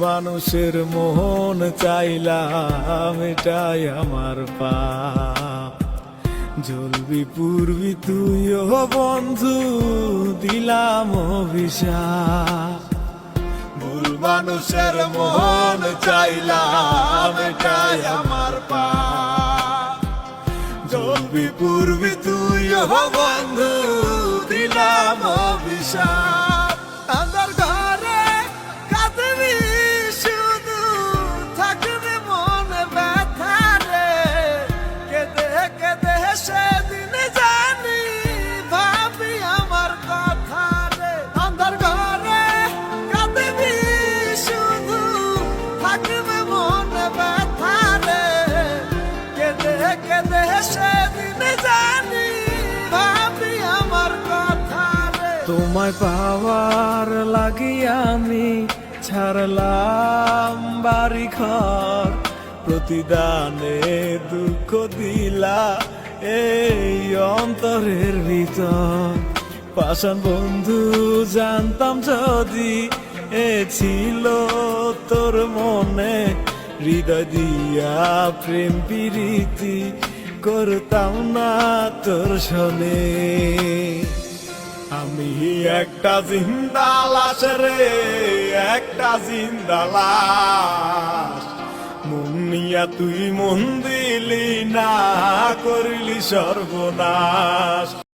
মানুষের মন চাইলাম এটাই আমার পাপ। জ্বলবি পুরবি তুইও বন্ধু, দিলাম অভিশাপ। ভুল মানুষের মন চাইলাম এটাই আমার পাপ। জ্বলবি পুরবি তুইও বন্ধু, দিলাম অভিশাপ। আন্ধার ঘরে কাঁদবি শুধু, থাকবে মনে ব্যথা রে। কেঁদে কেঁদে সেদিন জানি ভাবি আমার কথা রে। আন্ধার ঘরে কাঁদবি শুধু, থাকবে মনে ব্যথা রে। কেঁদে কেঁদে সেদিন জানি ভাবি আমার কথা রে। তোমায় পাওয়ার লাগি আমি ছাড়লাম বাড়ি ঘর, প্রতিদানে দুঃখ দিলা এই অন্তরের ভিতর। পাষাণ বন্ধু জানতাম যদি এ ছিল তোর মনে, হৃদয় দিয়া প্রেম প্রীতি করতাম না তোর শোনে। আমি একটা জিন্দা লাশ রে, একটা জিন্দা লাশ। মন নিয়া তুই মন দিলি না, করলি সর্বনাশ।